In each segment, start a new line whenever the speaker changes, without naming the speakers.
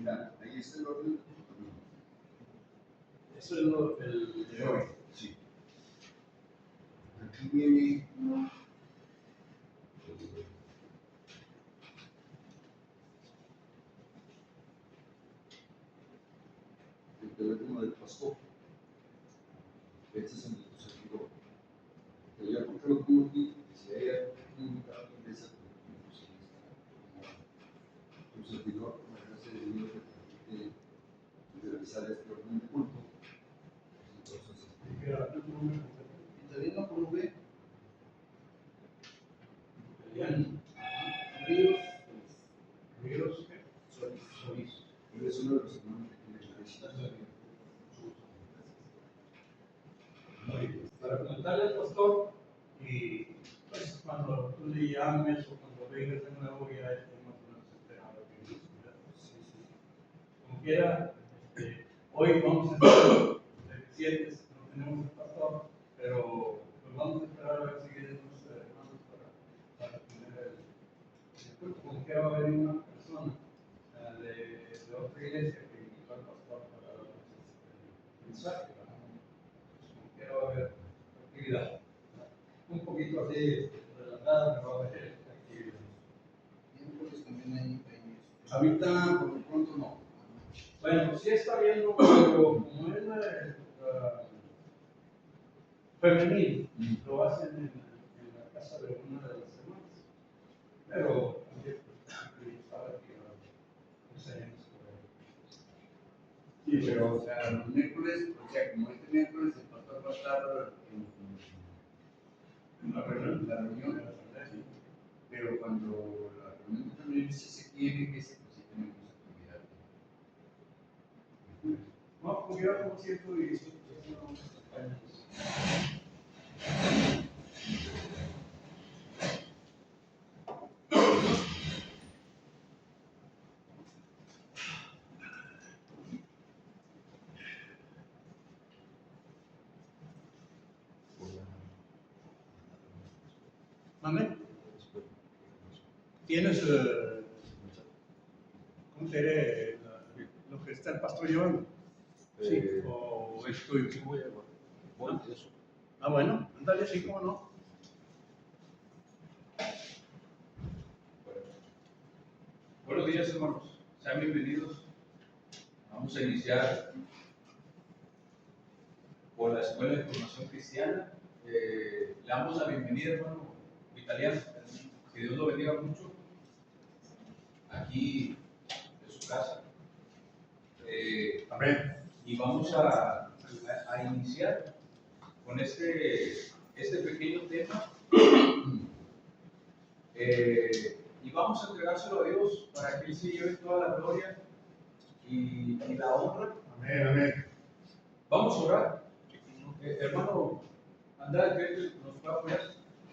Mira, ahí está el orden.
Eso es el de hoy.
Sí. Aquí viene. El teléfono del pastor. Este es el de tu servidor. Pero ya porque lo pongo aquí, si hay algún cambio de esa tu servidor, por la gracia de Dios, que permite realizar este orden de culto. Entonces, italiano con V.
Italiano. Ríos Solís.
Él es uno de los hermanos que tiene la iglesia.
Muy bien. Para comentarle al pastor, y pues cuando tú le llames o cuando vengas de nuevo, ya estemos más enterados de eso. Como quiera, hoy vamos a estar deficientes, no tenemos el pastor, pero pues vamos a esperar a ver si vienen los hermanos para tener el culto. Como quiera va a haber una persona de otra iglesia que invitó al pastor para dar el mensaje. Como quiera va a haber actividad. Un poquito así relajada, pero va a haber actividad.
Miércoles también hay. Ahorita, por lo pronto, no.
Bueno, sí está viendo, pero como es femenil, lo hacen en la casa de una de las hermanas. Pero también sabe que enseñamos por ahí.
Sí, pero, o sea, los miércoles, o sea, como este miércoles el pastor va a estar en la reunión, ¿sí? Pero cuando la reunión femenil sí se quiere, que sí tenemos actividad.
No, como yo como siempre y eso no nos acompaña. Amén. ¿Tienes, cómo te diré, lo que está el pastor llevando? Sí, o es tuyo. Sí, voy a llevar. Ah, bueno, ándale, sí, cómo no.
Buenos días, hermanos. Sean bienvenidos. Vamos a iniciar por la Escuela de Formación Cristiana. Le damos la bienvenida, hermano italiano. Que Dios lo bendiga mucho. Aquí en su casa.
Amén.
Y vamos a iniciar con este pequeño tema. Y vamos a entregárselo a Dios para que Él se lleve toda la gloria y la honra.
Amén, amén.
Vamos a orar. Hermano Andrade, ¿qué nos va a apoyar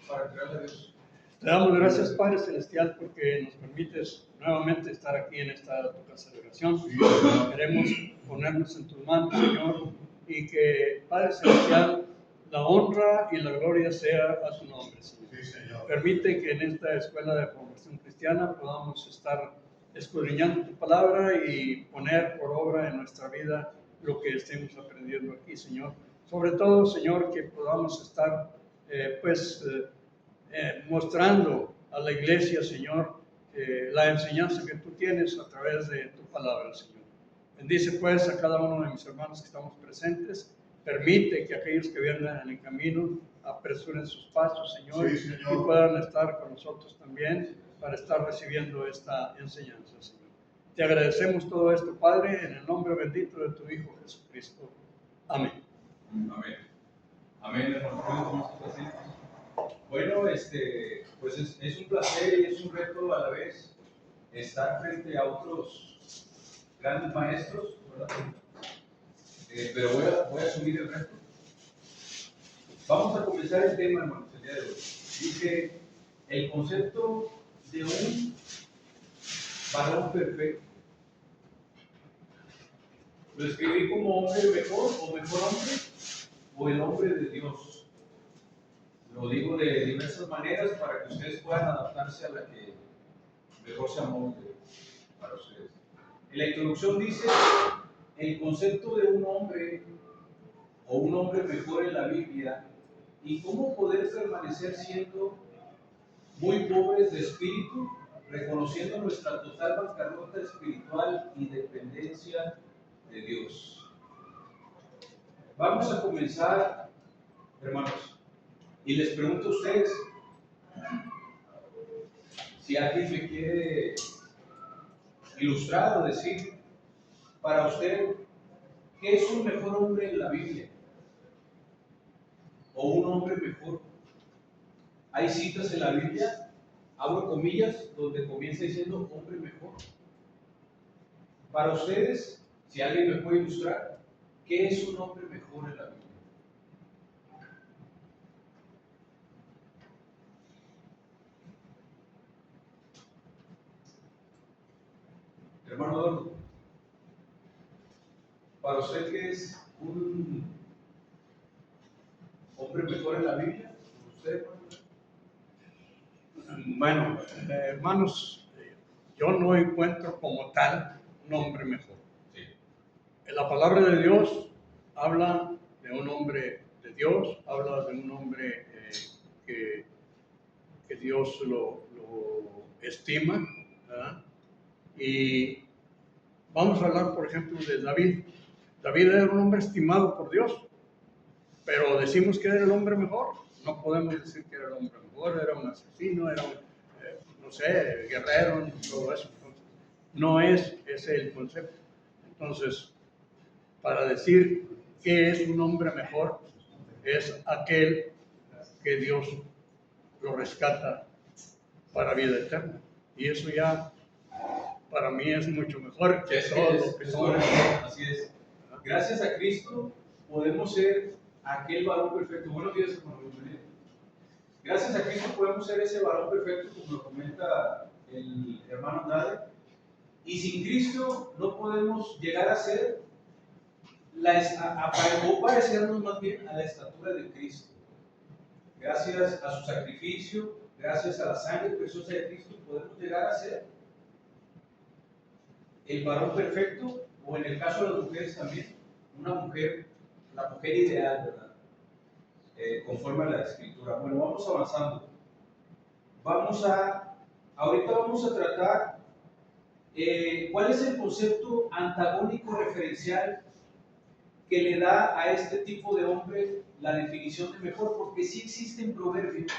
para entregarle a Dios?
Te damos gracias, Padre Celestial, porque nos permites nuevamente estar aquí en esta tu casa de oración. Queremos ponernos en tus manos, Señor, y que, Padre Celestial, la honra y la gloria sea a tu nombre, Señor.
Sí, Señor.
Permite que en esta escuela de formación cristiana podamos estar escudriñando tu palabra y poner por obra en nuestra vida lo que estemos aprendiendo aquí, Señor. Sobre todo, Señor, que podamos estar, mostrando a la iglesia, Señor, la enseñanza que tú tienes a través de tu palabra, Señor. Bendice pues a cada uno de mis hermanos que estamos presentes. Permite que aquellos que vengan en el camino apresuren sus pasos, Señor,
Sí, Señor.
y puedan estar con nosotros también para estar recibiendo esta enseñanza, Señor. Te agradecemos todo esto, Padre, en el nombre bendito de tu Hijo Jesucristo. Amén.
Amén. Amén, hermano. Bueno, pues es un placer y es un reto a la vez estar frente a otros grandes maestros, ¿verdad? Pero voy a asumir el reto. Vamos a comenzar el tema, hermanos, el día de hoy. Dice, el concepto de un varón perfecto. Lo escribí como hombre mejor o mejor hombre o el hombre de Dios. Lo digo de diversas maneras para que ustedes puedan adaptarse a la que mejor se amolde para ustedes. En la introducción dice el concepto de un hombre o un hombre mejor en la Biblia y cómo poder permanecer siendo muy pobres de espíritu, reconociendo nuestra total bancarrota espiritual y dependencia de Dios. Vamos a comenzar, hermanos, y les pregunto a ustedes, si alguien me quiere ilustrar o decir, para usted, ¿qué es un mejor hombre en la Biblia? ¿O un hombre mejor? Hay citas en la Biblia, abro comillas, donde comienza diciendo hombre mejor. Para ustedes, si alguien me puede ilustrar, ¿qué es un hombre mejor en la Biblia? Hermano Eduardo, ¿para usted qué es un hombre mejor en la Biblia? ¿Usted, hermano?
Bueno, hermanos, yo no encuentro como tal un hombre mejor.
Sí.
En la palabra de Dios habla de un hombre de Dios, habla de un hombre que Dios lo estima, ¿verdad? Y vamos a hablar, por ejemplo, de David. David era un hombre estimado por Dios, pero decimos que era el hombre mejor. No podemos decir que era el hombre mejor, era un asesino, era un, no sé, guerrero, todo eso. No es ese el concepto. Entonces, para decir que es un hombre mejor, es aquel que Dios lo rescata para vida eterna. Y eso ya, para mí, es mucho mejor que todo lo que son.
Así es. Gracias a Cristo podemos ser aquel varón perfecto. Buenos días, hermano. Bienvenido. Gracias a Cristo podemos ser ese varón perfecto, como lo comenta el hermano Andrade. Y sin Cristo no podemos llegar a ser, o parecernos más bien a la estatura de Cristo. Gracias a su sacrificio, gracias a la sangre preciosa de Cristo, podemos llegar a ser el varón perfecto, o en el caso de las mujeres también, una mujer, la mujer ideal, ¿verdad? Conforme a la escritura. Bueno, vamos avanzando. Ahorita vamos a tratar cuál es el concepto antagónico referencial que le da a este tipo de hombre la definición de mejor, porque sí existe en Proverbios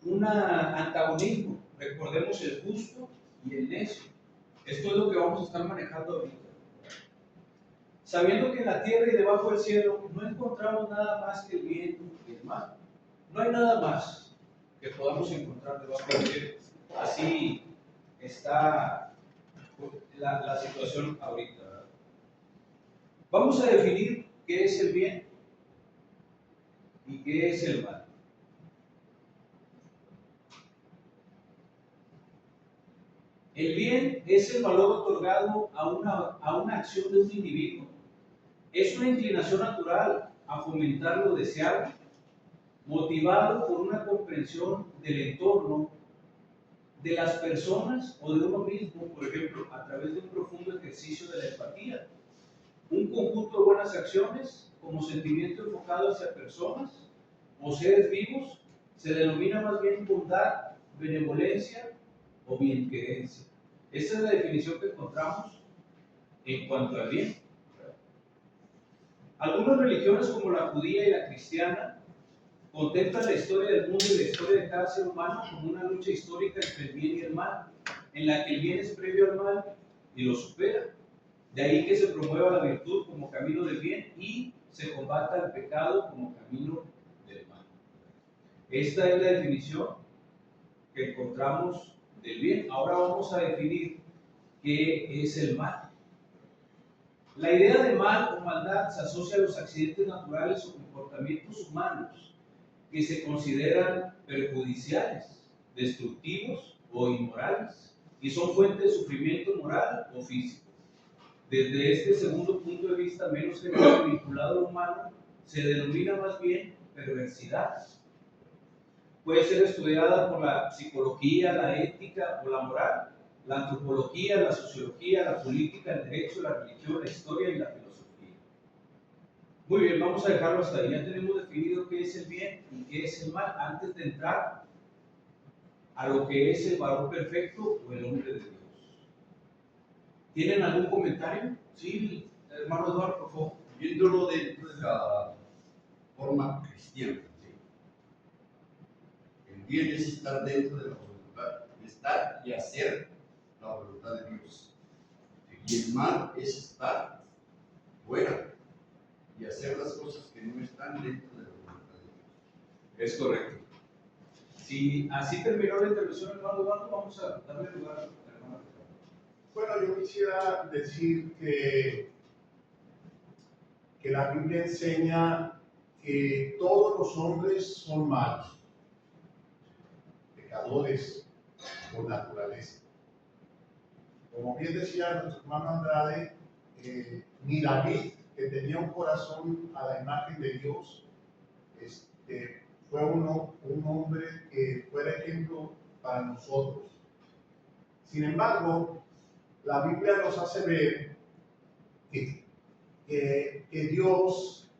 un antagonismo. Recordemos el justo y el necio. Esto es lo que vamos a estar manejando ahorita. Sabiendo que en la tierra y debajo del cielo no encontramos nada más que el bien y el mal. No hay nada más que podamos encontrar debajo del cielo. Así está la situación ahorita, ¿verdad? Vamos a definir qué es el bien y qué es el mal. El bien es el valor otorgado a una acción de un individuo. Es una inclinación natural a fomentar lo deseable, motivado por una comprensión del entorno, de las personas o de uno mismo, por ejemplo, a través de un profundo ejercicio de la empatía. Un conjunto de buenas acciones como sentimiento enfocado hacia personas o seres vivos se denomina más bien bondad, benevolencia o bienquerencia. Esa es la definición que encontramos en cuanto al bien. Algunas religiones como la judía y la cristiana contemplan la historia del mundo y la historia de cada ser humano como una lucha histórica entre el bien y el mal, en la que el bien es previo al mal y lo supera. De ahí que se promueva la virtud como camino del bien y se combata el pecado como camino del mal. Esta es la definición que encontramos del bien. Ahora vamos a definir qué es el mal. La idea de mal o maldad se asocia a los accidentes naturales o comportamientos humanos que se consideran perjudiciales, destructivos o inmorales y son fuente de sufrimiento moral o físico. Desde este segundo punto de vista menos general vinculado al humano, se denomina más bien perversidad. Puede ser estudiada por la psicología, la ética o la moral la antropología, la sociología, la política, el derecho, la religión, la historia y la filosofía. Muy bien, vamos a dejarlo hasta ahí. Ya tenemos definido qué es el bien y qué es el mal antes de entrar a lo que es el varón perfecto o el hombre de Dios. ¿Tienen algún comentario? Sí, hermano Eduardo, por favor.
Viéndolo dentro de la forma cristiana, ¿sí? El bien es estar dentro de la voluntad, estar y hacer la voluntad de Dios. Y el mal es estar fuera y hacer las cosas que no están dentro de la voluntad de Dios.
Es correcto. Si así terminó la intervención, hermano Eduardo, vamos a darle lugar al hermano.
Bueno, yo quisiera decir que la Biblia enseña que todos los hombres son malos, pecadores por naturaleza. Como bien decía nuestro hermano Andrade, ni David, que tenía un corazón a la imagen de Dios, fue un hombre que fuera ejemplo para nosotros. Sin embargo, la Biblia nos hace ver que Dios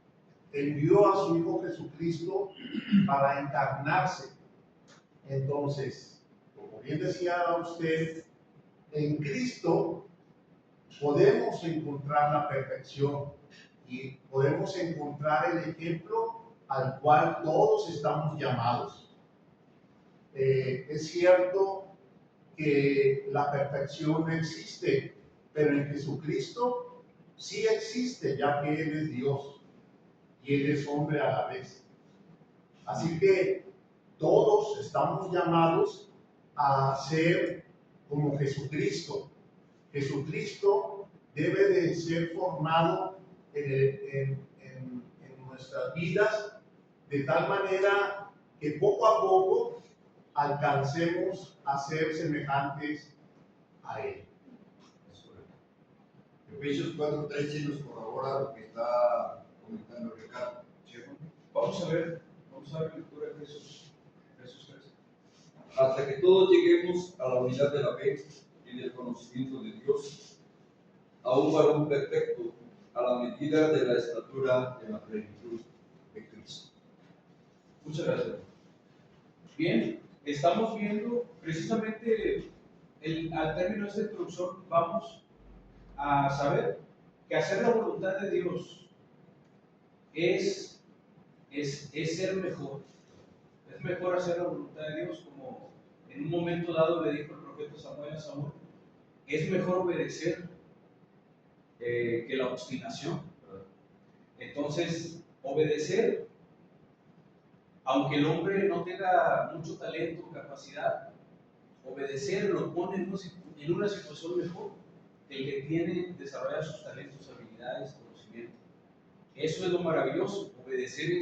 envió a su Hijo Jesucristo para encarnarse. Entonces, como bien decía usted, en Cristo podemos encontrar la perfección y podemos encontrar el ejemplo al cual todos estamos llamados. Es cierto que la perfección no existe, pero en Jesucristo sí existe, ya que Él es Dios y Él es hombre a la vez. Así que todos estamos llamados a ser como Jesucristo. Jesucristo debe de ser formado en nuestras vidas de tal manera que poco a poco alcancemos a ser semejantes a Él.
Efesios 4:13 nos corrobora lo que está comentando Ricardo.
Vamos a ver la lectura de Efesios 13.
Hasta que todos lleguemos a la unidad de la fe y del conocimiento de Dios, a un varón perfecto, a la medida de la estatura de la plenitud de Cristo.
Muchas gracias. Bien, estamos viendo precisamente al término de esta introducción, vamos a saber que hacer la voluntad de Dios es ser mejor. Es mejor hacer la voluntad de Dios, como en un momento dado le dijo el profeta Samuel a Saúl, es mejor obedecer que la obstinación. Entonces, obedecer, aunque el hombre no tenga mucho talento o capacidad, obedecer lo pone en una situación mejor que el que tiene desarrollar sus talentos, habilidades, conocimiento. Eso es lo maravilloso. Obedecer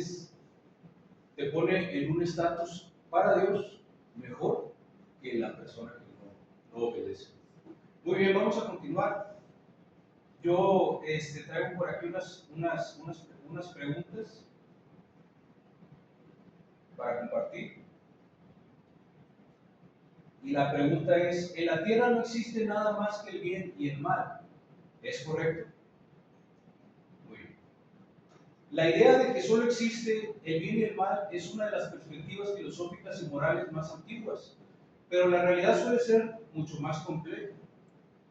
te pone en un estatus para Dios mejor que la persona que no obedece. Muy bien, vamos a continuar. Yo traigo por aquí unas preguntas para compartir. Y la pregunta es, en la tierra no existe nada más que el bien y el mal. ¿Es correcto? Muy bien. La idea de que solo existe el bien y el mal es una de las perspectivas filosóficas y morales más antiguas, pero la realidad suele ser mucho más compleja.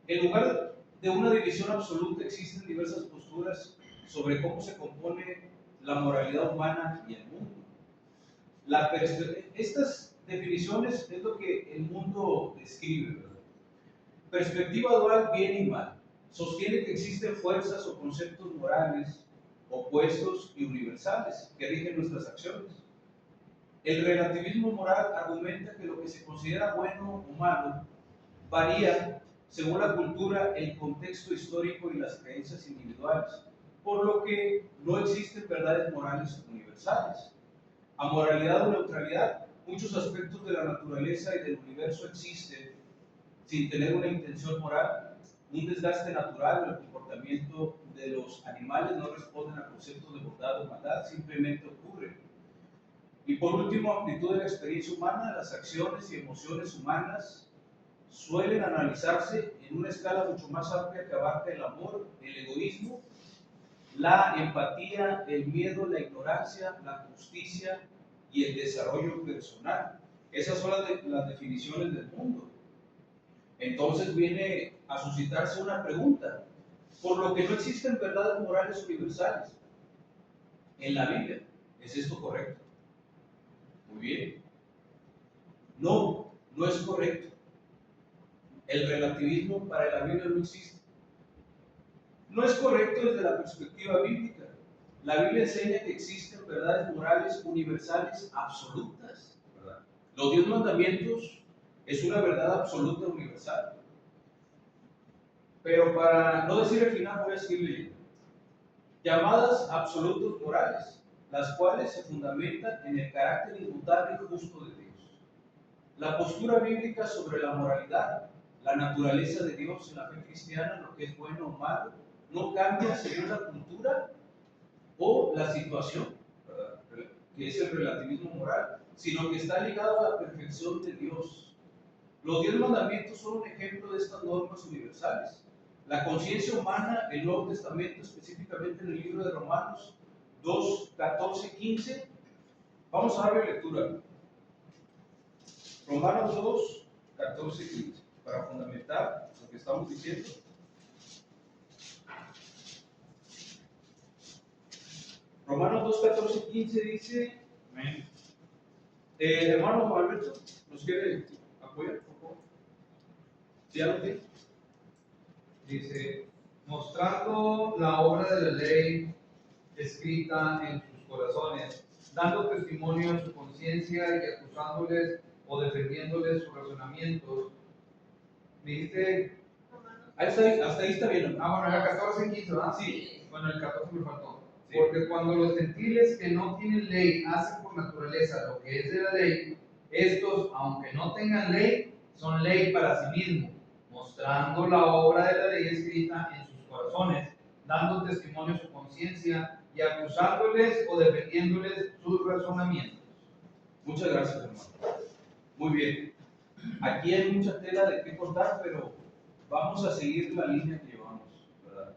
En lugar de una división absoluta, existen diversas posturas sobre cómo se compone la moralidad humana y el mundo. Estas definiciones es lo que el mundo describe, ¿verdad? Perspectiva dual, bien y mal. Sostiene que existen fuerzas o conceptos morales opuestos y universales que rigen nuestras acciones. El relativismo moral argumenta que lo que se considera bueno o malo varía según la cultura, el contexto histórico y las creencias individuales, por lo que no existen verdades morales universales. A moralidad o neutralidad, muchos aspectos de la naturaleza y del universo existen sin tener una intención moral. Un desgaste natural o el comportamiento de los animales no responden a conceptos de bondad o maldad, simplemente ocurren. Y por último, amplitud de la experiencia humana, las acciones y emociones humanas suelen analizarse en una escala mucho más amplia que abarca el amor, el egoísmo, la empatía, el miedo, la ignorancia, la justicia y el desarrollo personal. Esas son las definiciones del mundo. Entonces viene a suscitarse una pregunta, por lo que no existen verdades morales universales en la Biblia. ¿Es esto correcto? Muy bien. No, no es correcto. El relativismo para la Biblia no existe. No es correcto desde la perspectiva bíblica. La Biblia enseña que existen verdades morales universales absolutas, ¿verdad? Los 10 mandamientos es una verdad absoluta universal. Pero para no decir el final, voy a seguir leyendo. Llamadas absolutos morales, las cuales se fundamentan en el carácter inmutable y justo de Dios. La postura bíblica sobre la moralidad, la naturaleza de Dios en la fe cristiana, lo que es bueno o malo, no cambia según la cultura o la situación, ¿verdad?, que es el relativismo moral, sino que está ligado a la perfección de Dios. Los 10 mandamientos son un ejemplo de estas normas universales. La conciencia humana, el Nuevo Testamento, específicamente en el libro de Romanos 2, 14, 15, vamos a darle lectura. Romanos 2, 14, 15, para fundamentar lo que estamos diciendo. Romanos 2, 14, 15 dice, hermano Alberto, ¿nos quiere apoyar, por favor? ¿Sí ya lo tiene?
Dice, mostrando la obra de la ley escrita en sus corazones, dando testimonio en su conciencia y acusándoles o defendiéndoles sus razonamientos. ¿Me dijiste?
Hasta ahí está bien.
Ah, bueno, el 14 y 15, ¿verdad?
Sí.
Bueno, el 14 me faltó.
Sí.
Porque cuando los gentiles que no tienen ley hacen por naturaleza lo que es de la ley, estos, aunque no tengan ley, son ley para sí mismos, mostrando la obra de la ley escrita en sus corazones, dando testimonio a su conciencia y acusándoles o defendiéndoles sus razonamientos.
Muchas gracias, hermano. Muy bien. Aquí hay mucha tela de qué cortar, pero vamos a seguir la línea que llevamos, ¿verdad?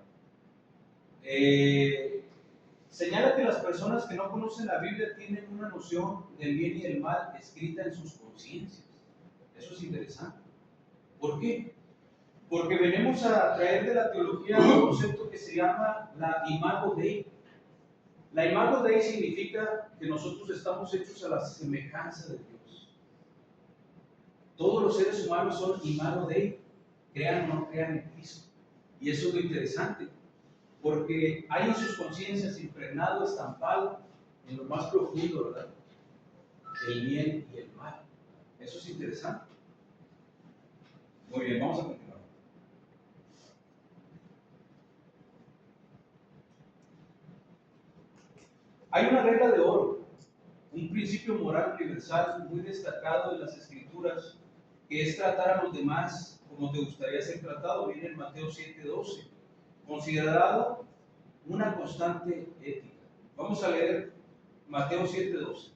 Señala que las personas que no conocen la Biblia tienen una noción del bien y del mal escrita en sus conciencias. Eso es interesante. ¿Por qué? Porque venimos a traer de la teología un concepto que se llama la imago Dei. La imago Dei significa que nosotros estamos hechos a la semejanza de Dios. Todos los seres humanos son imago Dei, crean o no crean en Cristo. Y eso es lo interesante, porque hay en sus conciencias impregnado, estampado en lo más profundo, ¿verdad?, el bien y el mal. Eso es interesante. Muy bien, vamos a continuar. Hay una regla de oro, un principio moral universal muy destacado en las Escrituras, que es tratar a los demás como te gustaría ser tratado. Viene en Mateo 7:12, considerado una constante ética. Vamos a leer Mateo 7:12.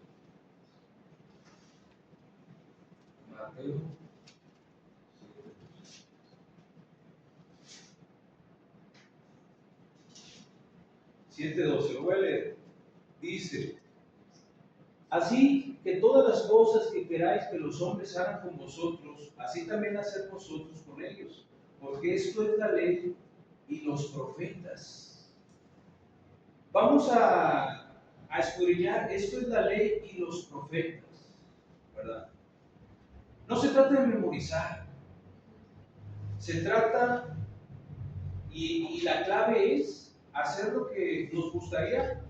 Mateo 7:12, lo voy a leer. Dice, así que todas las cosas que queráis que los hombres hagan con vosotros, así también haced vosotros con ellos, porque esto es la ley y los profetas. Vamos a escudriñar, esto es la ley y los profetas, ¿verdad? No se trata de memorizar, se trata, y la clave es hacer lo que nos gustaría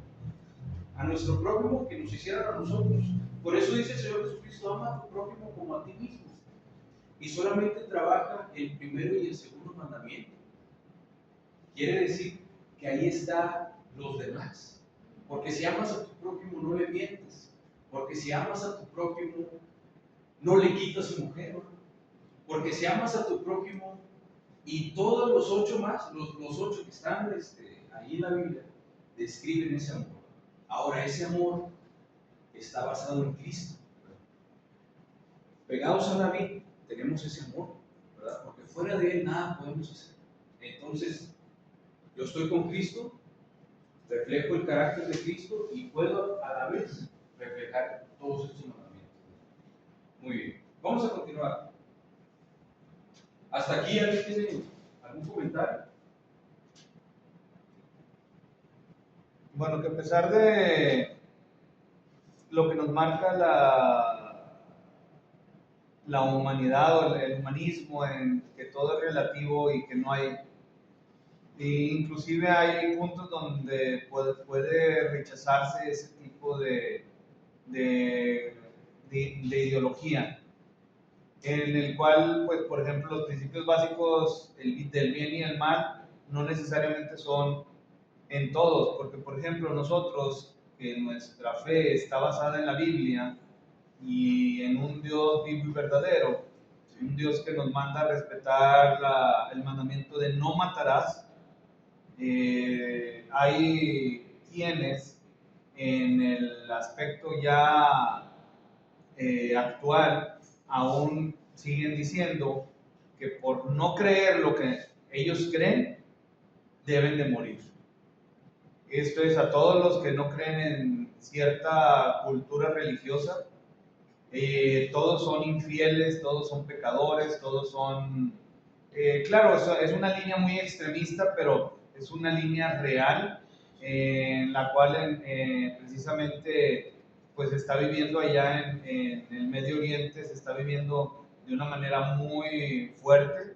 a nuestro prójimo que nos hicieran a nosotros. Por eso dice el Señor Jesucristo, ama a tu prójimo como a ti mismo. Y solamente trabaja el primero y el segundo mandamiento. Quiere decir que ahí están los demás. Porque si amas a tu prójimo, no le mientes. Porque si amas a tu prójimo, no le quitas su mujer. Porque si amas a tu prójimo, y todos los 8 más, los 8 que están ahí en la Biblia, describen ese amor. Ahora, ese amor está basado en Cristo. Pegados a David, tenemos ese amor. fuera de Él nada podemos hacer. Entonces, yo estoy con Cristo, reflejo el carácter de Cristo y puedo a la vez reflejar todos estos mandamientos. Muy bien, vamos a continuar. ¿Hasta aquí alguien tiene algún comentario?
Bueno, que a pesar de lo que nos marca la humanidad o el humanismo, en que todo es relativo y que no hay, inclusive hay puntos donde puede rechazarse ese tipo de ideología, en el cual, pues, por ejemplo, los principios básicos del bien y el mal no necesariamente son en todos, porque, por ejemplo, nosotros, que nuestra fe está basada en la Biblia y en un Dios vivo y verdadero, un Dios que nos manda a respetar el mandamiento de no matarás, hay quienes en el aspecto ya actual aún siguen diciendo que por no creer lo que ellos creen, deben de morir. Esto es a todos los que no creen en cierta cultura religiosa. Todos son infieles, todos son pecadores, todos son... claro, es una línea muy extremista, pero es una línea real en la cual precisamente pues se está viviendo allá en el Medio Oriente, se está viviendo de una manera muy fuerte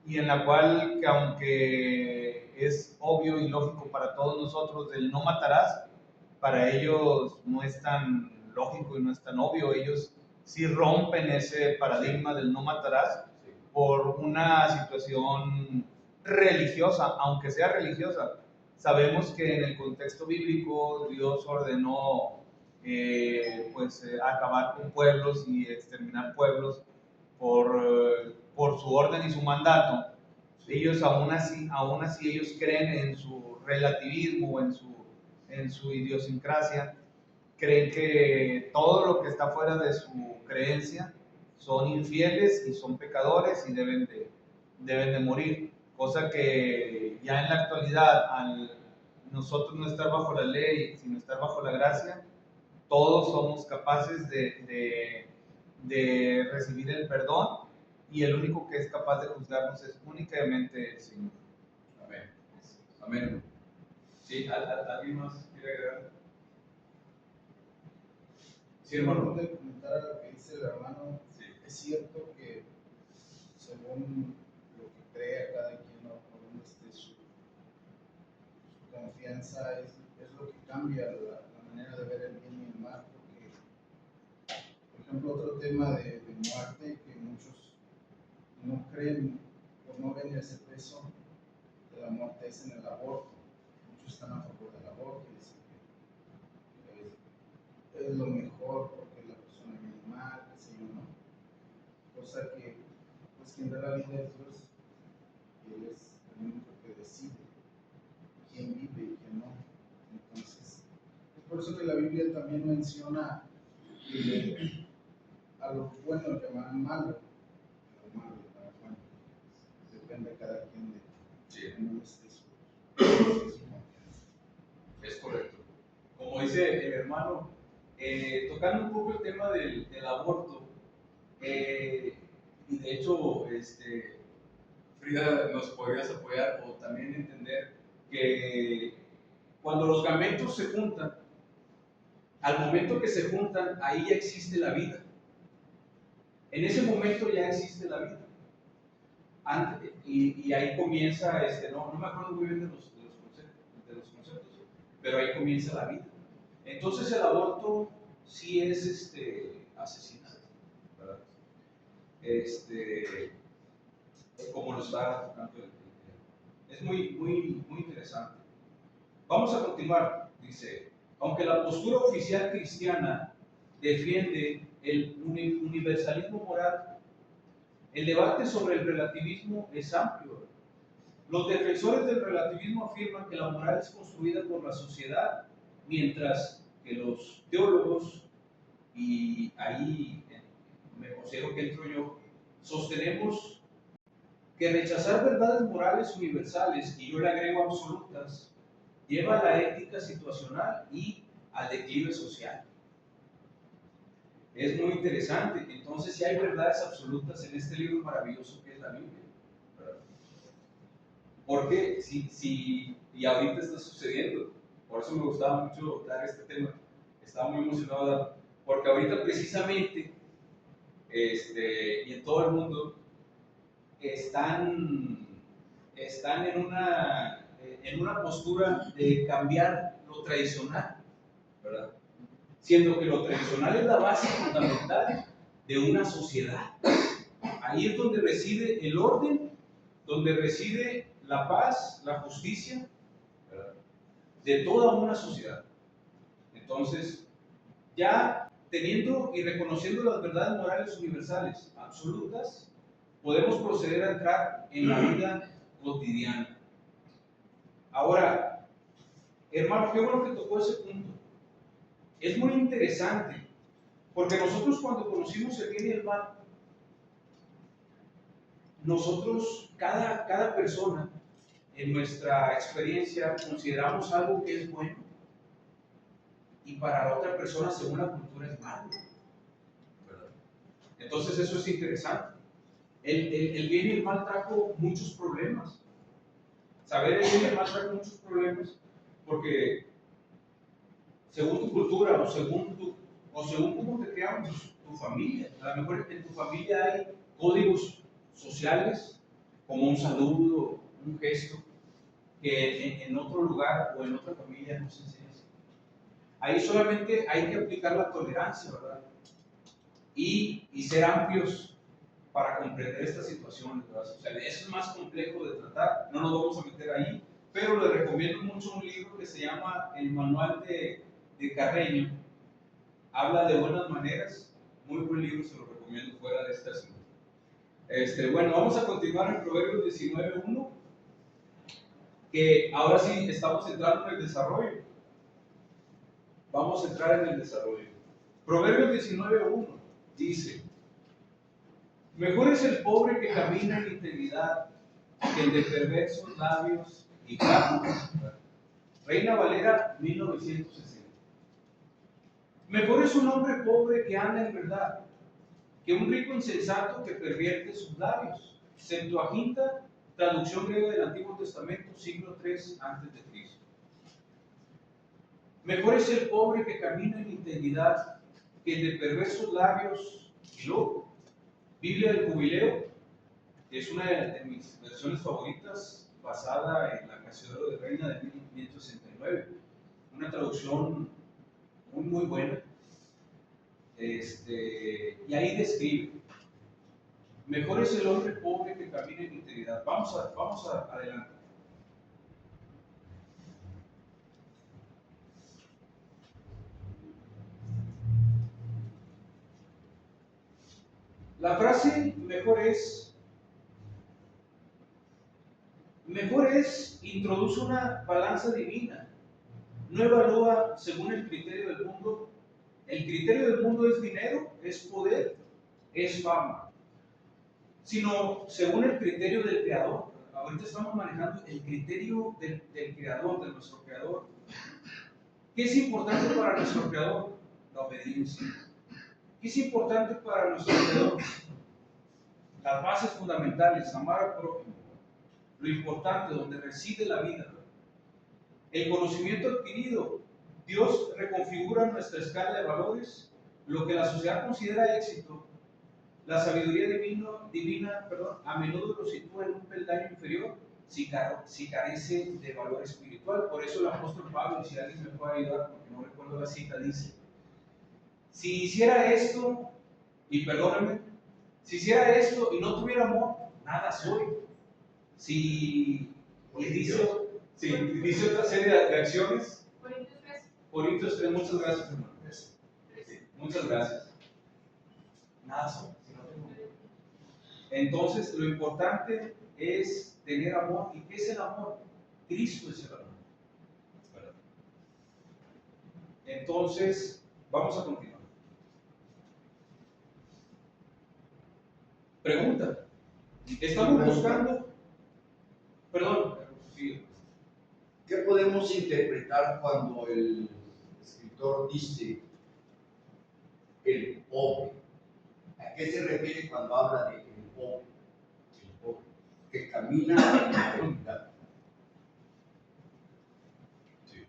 y en la cual, que aunque es obvio y lógico para todos nosotros el no matarás, para ellos no es tan lógico y no es tan obvio. Ellos sí rompen ese paradigma del no matarás por una situación religiosa, aunque sea religiosa. Sabemos que en el contexto bíblico Dios ordenó acabar con pueblos y exterminar pueblos por su orden y su mandato. Ellos aún así ellos creen en su relativismo, en su idiosincrasia, creen que todo lo que está fuera de su creencia son infieles y son pecadores y deben de morir, cosa que ya en la actualidad, al nosotros no estar bajo la ley, sino estar bajo la gracia, todos somos capaces de recibir el perdón y el único que es capaz de juzgarnos es únicamente el Señor.
Amén. Amén. ¿Sí? ¿Alguien más quiere agregar? Sí, hermano.
De comentar a lo que dice el hermano, sí. Es cierto que según lo que crea cada quien o donde esté su confianza es lo que cambia la manera de ver el bien y el mal, porque por ejemplo otro tema de muerte que muchos no creen o no ven ese peso de la muerte es en el aborto. Muchos están a favor del aborto y dicen que es lo mejor porque la persona viene mal, qué sé yo, ¿no? Cosa que, pues quien da la vida es Dios y Él es el único que decide quién vive y quién no. Entonces, es por eso que la Biblia también menciona a lo bueno llaman malo, a lo malo llaman bueno. Depende de cada quien de cómo esté su
Es correcto. Como dice el hermano, tocando un poco el tema del aborto, y de hecho, Frida, nos podrías apoyar o también entender que cuando los gametos se juntan, al momento que se juntan, ahí ya existe la vida. En ese momento ya existe la vida. Y ahí comienza, no me acuerdo muy bien de los conceptos, pero ahí comienza la vida. Entonces el aborto sí es asesinato, ¿verdad? Como lo está tocando el tema. Es muy interesante. Vamos a continuar, dice, aunque la postura oficial cristiana defiende el universalismo moral, el debate sobre el relativismo es amplio. Los defensores del relativismo afirman que la moral es construida por la sociedad, mientras que los teólogos, y ahí me considero que entro yo, sostenemos que rechazar verdades morales universales, y yo le agrego absolutas, lleva a la ética situacional y al declive social. Es muy interesante. Entonces, si hay verdades absolutas en este libro maravilloso que es la Biblia. Porque y ahorita está sucediendo, por eso me gustaba mucho dar este tema, estaba muy emocionado, porque ahorita precisamente, y en todo el mundo, están en una postura de cambiar lo tradicional, ¿verdad? Siendo que lo tradicional es la base fundamental de una sociedad. Ahí es donde reside el orden, donde reside la paz, la justicia, ¿verdad?, de toda una sociedad. Entonces, ya teniendo y reconociendo las verdades morales universales absolutas, podemos proceder a entrar en la vida cotidiana. Ahora, hermano, qué bueno que tocó ese punto. Es muy interesante, porque nosotros cuando conocimos el bien y el mal, nosotros, cada persona, en nuestra experiencia, consideramos algo que es bueno y para la otra persona, según la cultura, es malo. Entonces eso es interesante. El bien y el mal trajo muchos problemas. Saber el bien y el mal trajo muchos problemas porque según tu cultura o según cómo te creamos, tu familia, a lo mejor en tu familia hay códigos sociales como un saludo, un gesto, que en otro lugar o en otra familia no se enseña así. Ahí solamente hay que aplicar la tolerancia, ¿verdad? Y ser amplios para comprender estas situaciones, ¿verdad? O sea, eso es más complejo de tratar, no nos vamos a meter ahí, pero les recomiendo mucho un libro que se llama El Manual de Carreño. Habla de buenas maneras, muy buen libro, se lo recomiendo fuera de este asunto. Bueno, vamos a continuar en Proverbios 19:1, que ahora sí estamos entrando en el desarrollo. Vamos a entrar en el desarrollo. Proverbios 19:1 dice: mejor es el pobre que camina en integridad que el de perversos labios y carnes. Reina Valera 1960. Mejor es un hombre pobre que anda en verdad que un rico insensato que pervierte sus labios. Septuaginta, traducción griega del Antiguo Testamento, siglo III a.C. Mejor es el pobre que camina en integridad que el de perversos labios y loco. Biblia del Jubileo es una de mis versiones favoritas, basada en la Casiodoro de Reina de 1569. Una traducción muy buena. Y ahí describe: mejor es el hombre pobre que camina en integridad. Vamos a adelante. La frase mejor es introduce una balanza divina. No evalúa según el criterio del mundo. El criterio del mundo es dinero, es poder, es fama, sino según el criterio del Creador. Ahorita estamos manejando el criterio del Creador, de nuestro Creador. ¿Qué es importante para nuestro Creador? La obediencia. ¿Qué es importante para nuestro Creador? Las bases fundamentales: amar al prójimo. Lo importante, donde reside la vida. El conocimiento adquirido. Dios reconfigura nuestra escala de valores. Lo que la sociedad considera éxito, la sabiduría divina, a menudo lo sitúa en un peldaño inferior si carece de valor espiritual. Por eso el apóstol Pablo, si alguien me puede ayudar, porque no recuerdo la cita, dice: si hiciera esto, y perdóname, si hiciera esto y no tuviera amor, nada soy. Dice otra serie de acciones. Corintios 3, muchas gracias, hermano. Muchas gracias. Nada soy. Entonces, lo importante es tener amor. ¿Y qué es el amor? Cristo es el amor. Entonces, vamos a continuar. Pregunta: Estamos buscando, perdón, sí.
¿Qué podemos interpretar cuando el escritor dice el pobre? ¿A qué se refiere cuando habla de el pobre? El pobre, que camina en la realidad. Sí.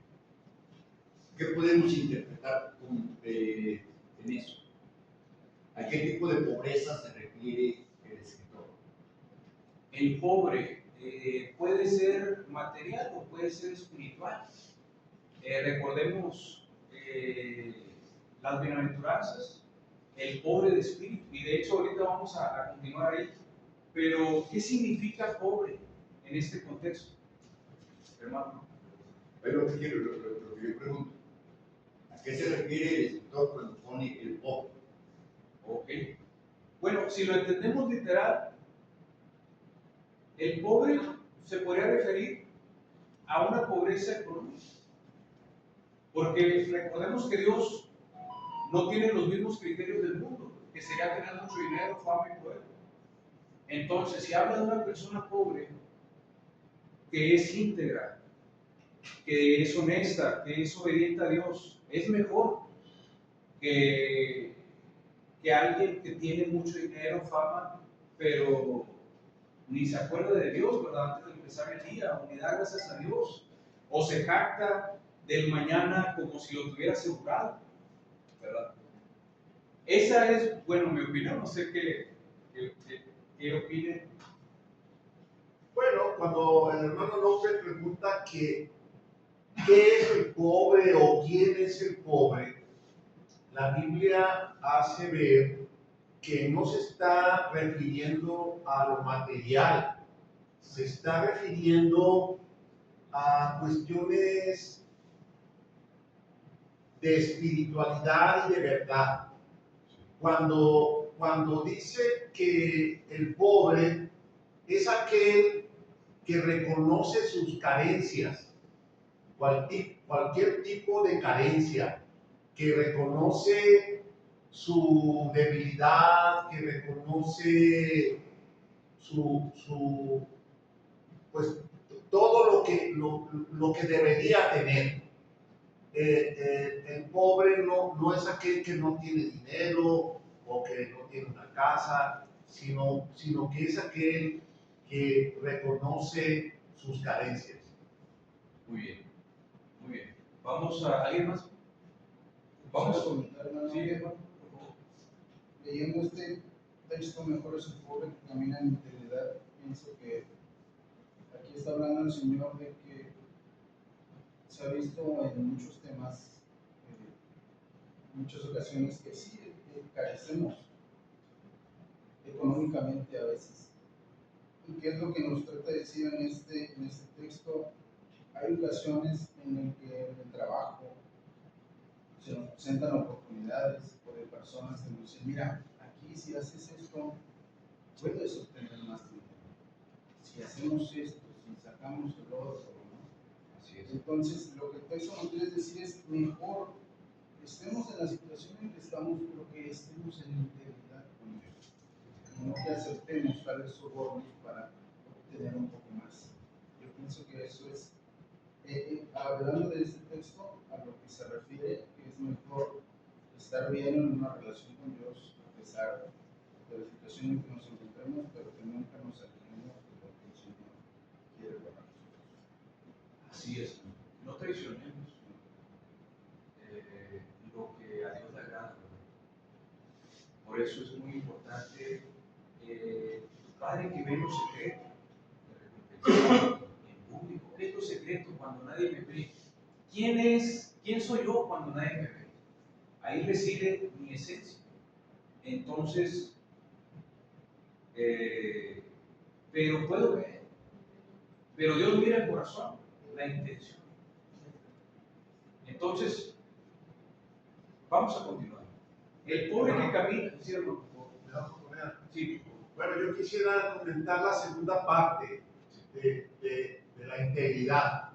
¿Qué podemos interpretar en eso? ¿A qué tipo de pobreza se refiere el escritor?
El pobre puede ser material o puede ser espiritual. Recordemos las bienaventuranzas, el pobre de espíritu, y de hecho ahorita vamos a continuar ahí. Pero, ¿qué significa pobre en este contexto, hermano?
Es lo que quiero, lo que yo pregunto. ¿A qué se refiere el escritor cuando pone el pobre?
Ok. Bueno, si lo entendemos literal, el pobre se podría referir a una pobreza económica. Porque recordemos que Dios no tiene los mismos criterios del mundo, que sería tener mucho dinero, fama y poder. Entonces, si habla de una persona pobre, que es íntegra, que es honesta, que es obediente a Dios, es mejor que alguien que tiene mucho dinero, fama, pero ni se acuerda de Dios, ¿verdad? Antes de empezar el día, o ni da gracias a Dios, o se jacta del mañana como si lo tuviera asegurado, ¿verdad? Esa es, bueno, mi opinión, no sé qué opinen.
Bueno, cuando el hermano López pregunta que qué es el pobre o quién es el pobre, la Biblia hace ver que no se está refiriendo a lo material, se está refiriendo a cuestiones de espiritualidad y de verdad. Cuando dice que el pobre es aquel que reconoce sus carencias, cualquier tipo de carencia, que reconoce su debilidad, que reconoce pues todo lo que debería tener. El pobre no es aquel que no tiene dinero o que no tiene una casa, sino que es aquel que reconoce sus carencias.
Muy bien, muy bien. Vamos a alguien más.
Vamos a
Vamos.
comentar, hermano.
Sí, hermano, por favor.
Leyendo este texto, mejor es el pobre que camina en integridad. Pienso que aquí está hablando el Señor de que se ha visto en muchos temas, en muchas ocasiones, que sí carecemos económicamente a veces. ¿Y qué es lo que nos trata de decir en este texto? Hay ocasiones en las que en el trabajo se nos presentan oportunidades o de personas que nos dicen, mira, aquí si haces esto, puedes obtener más dinero. Si hacemos esto, si sacamos el otro, ¿no?
Así es.
Entonces, lo que el texto nos quiere decir es mejor estemos en la situación en que estamos, pero que estemos en integridad con Dios. No que aceptemos tales sobornos para obtener un poco más. Yo pienso que eso es, hablando de este texto, a lo que se refiere, que es mejor estar bien en una relación con Dios, a pesar de la situación en que nos encontremos, pero que nunca nos alejemos de lo que el Señor quiere para nosotros.
Así es, no traicionemos lo que a Dios le agrada. Por eso es muy importante, Padre, que ve lo secreto, en público. ¿Qué es lo secreto cuando nadie me ve? ¿Quién soy yo cuando nadie me ve? Ahí reside mi esencia. Entonces, pero puedo ver, pero Dios mira el corazón, la intención. Entonces, vamos a continuar. El pobre que camina, ¿cierto? Sí.
Bueno, yo quisiera comentar la segunda parte de la integridad.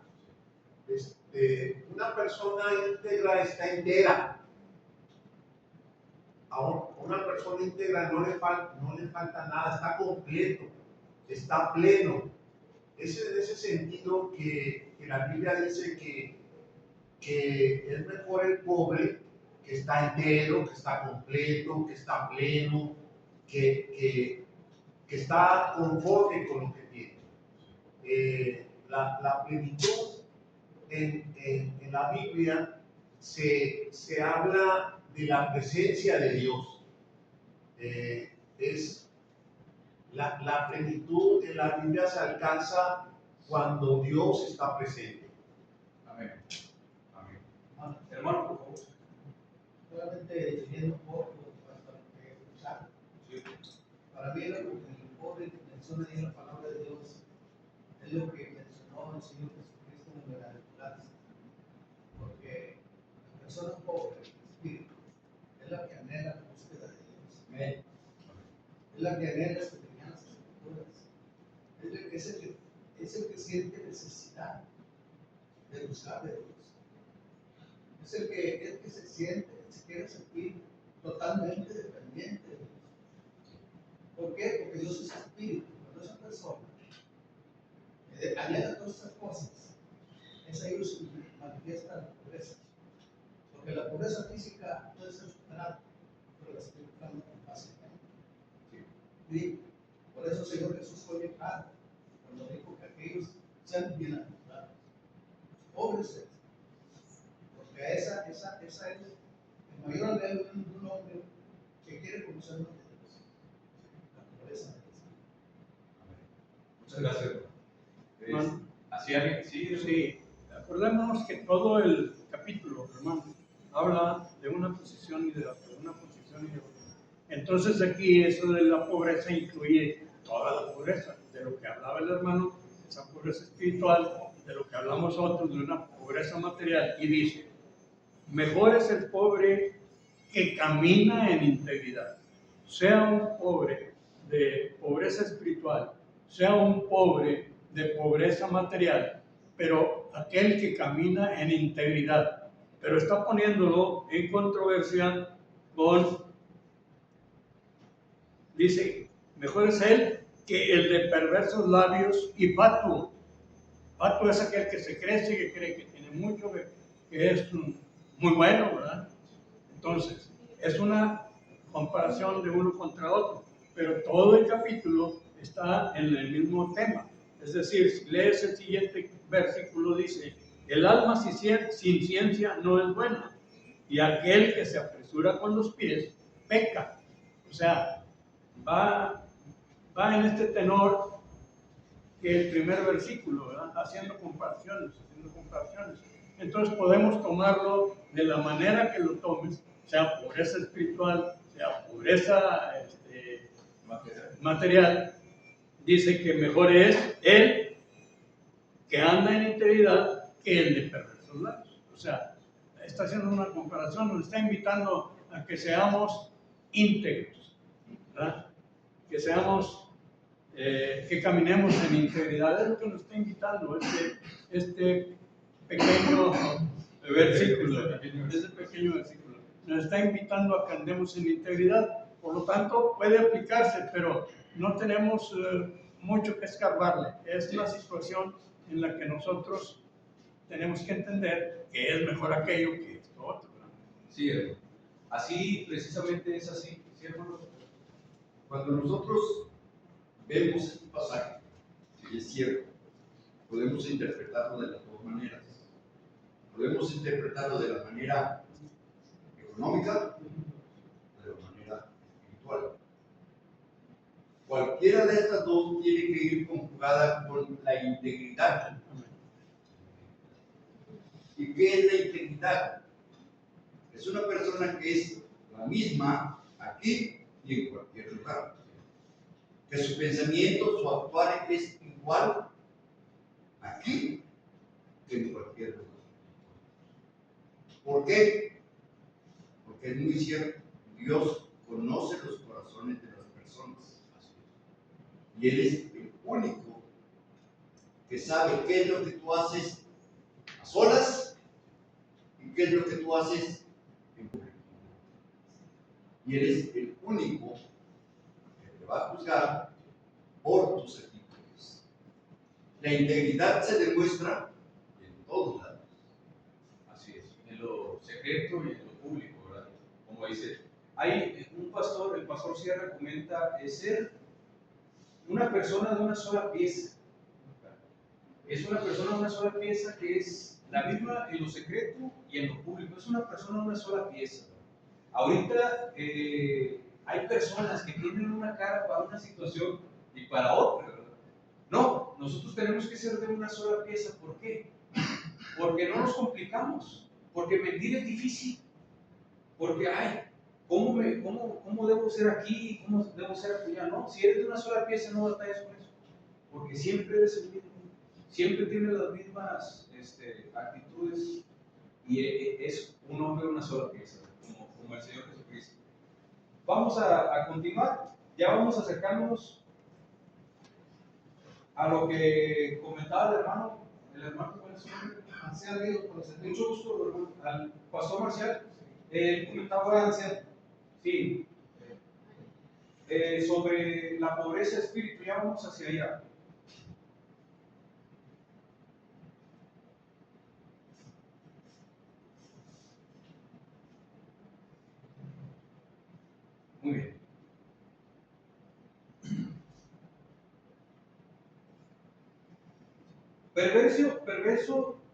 Una persona íntegra está entera. A una persona íntegra no le falta nada, está completo. está pleno. Es en ese sentido que la Biblia dice que es mejor el pobre que está entero, que está completo, que está pleno, que está conforme con lo que tiene. La plenitud en la Biblia se habla de la presencia de Dios. Es la plenitud en la Biblia se alcanza cuando Dios está presente.
Amén. Amén. Hermano, por favor.
Solamente definiendo un poco hasta lo que he escuchado.
Sí.
Para mí, el pobre que menciona ahí en la palabra de Dios es lo que mencionó el Señor Jesucristo en la bienaventuranza. Porque la persona pobre, el espíritu, es la que anhela la búsqueda de Dios.
Amén.
Es la que anhela escudriñar las escrituras. Es el que siente necesidad de buscar de Dios. Es el que se siente, se quiere sentir totalmente dependiente de Dios. ¿Por qué? Porque Dios es espíritu. Cuando esa persona anhela todas estas cosas, es ahí se manifiesta la pobreza. Porque la pobreza física puede ser superada, pero la espiritual no, básicamente. Sí. Por eso el Señor Jesús fue bien claro cuando dijo que aquellos sean bienaventurados, pobres sean. Porque esa es el mayor anhelo de un hombre que quiere conocer más de Dios. La pobreza de Dios.
Muchas gracias.
Hermano.
Así alguien, sí,
Sí, acordémonos que todo el capítulo, hermano, habla de una posición y de otra, de una posición y de otra. Entonces aquí eso de la pobreza incluye toda la pobreza, de lo que hablaba el hermano, esa pobreza espiritual, de lo que hablamos nosotros, de una pobreza material, y dice, mejor es el pobre que camina en integridad, sea un pobre de pobreza espiritual, sea un pobre de pobreza material, pero aquel que camina en integridad, pero está poniéndolo en controversia con, dice, mejor es él que el de perversos labios y fatuo. Fatuo es aquel que se crece, que cree que tiene mucho, que es muy bueno, ¿verdad? Entonces, es una comparación de uno contra otro, pero todo el capítulo está en el mismo tema. Es decir, si lees el siguiente versículo, dice, el alma sin ciencia no es buena, y aquel que se apresura con los pies peca. O sea, va en este tenor que el primer versículo, ¿verdad? Haciendo comparaciones. Entonces podemos tomarlo de la manera que lo tomes, sea pobreza espiritual, sea pobreza material. Dice que mejor es él que anda en integridad que el de perversos labios. O sea, está haciendo una comparación, nos está invitando a que seamos íntegros, ¿verdad? Que seamos, que caminemos en integridad. Es lo que nos está invitando este pequeño versículo. Nos está invitando a que andemos en integridad. Por lo tanto, puede aplicarse, pero no tenemos mucho que escarbarle. Es una situación en la que nosotros tenemos que entender que es mejor aquello que esto otro, ¿no?
Sí, hermano. Así, precisamente es así, ¿sí, hermano?
Cuando nosotros vemos este pasaje, si es cierto, podemos interpretarlo de las dos maneras. Podemos interpretarlo de la manera económica o de la manera espiritual. Cualquiera de estas dos tiene que ir conjugada con la integridad. ¿Y qué es la integridad? Es una persona que es la misma aquí y en cualquier lugar. Que su pensamiento, su actuar es igual aquí que en cualquier lugar. ¿Por qué? Porque es muy cierto, Dios conoce los corazones de las personas. Y Él es el único que sabe qué es lo que tú haces a solas y qué es lo que tú haces en público. Y Él es el único que te va a juzgar por tus actitudes. La integridad se demuestra en todos lados.
Así es, en lo secreto y en lo público, ¿verdad? Como dice, hay un pastor, el pastor Sierra comenta, es ser una persona de una sola pieza. Es una persona de una sola pieza que es la misma en lo secreto y en lo público. Es una persona de una sola pieza. Ahorita hay personas que tienen una cara para una situación y para otra, ¿verdad? No, nosotros tenemos que ser de una sola pieza. ¿Por qué? Porque no nos complicamos. Porque mentir es difícil. Porque, ay, ¿cómo debo ser aquí? ¿Cómo debo ser allá? No, si eres de una sola pieza no batallas con eso. Porque siempre eres el mismo. Siempre tienes las mismas actitudes y es un hombre de una sola pieza, como el Señor Jesucristo. Vamos a continuar. Ya vamos acercándonos a lo que comentaba el hermano. ¿Cuál es su nombre?
Marcial, digo, por el
Mucho gusto, hermano. Al pastor Marcial. Él comentaba, sí, sobre la pobreza de espíritu. Ya vamos hacia allá. Muy bien.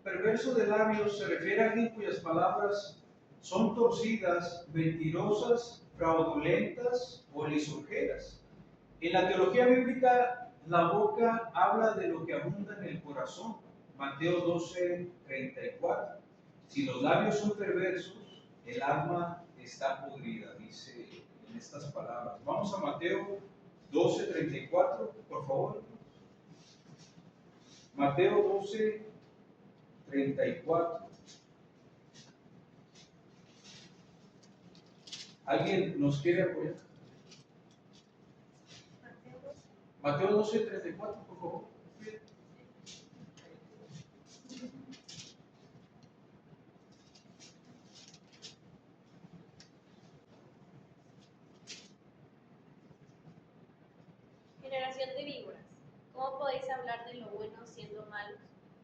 Perverso de labios se refiere a alguien cuyas palabras son torcidas, mentirosas, fraudulentas o lisonjeras. En la teología bíblica, la boca habla de lo que abunda en el corazón. Mateo 12:34. Si los labios son perversos, el alma está podrida, dice en estas palabras. Vamos a Mateo 12:34, por favor. Mateo 12:34. ¿Alguien nos quiere apoyar? Mateo 12:34, por favor.
Generación de víboras, ¿cómo podéis hablar de lo bueno siendo malos?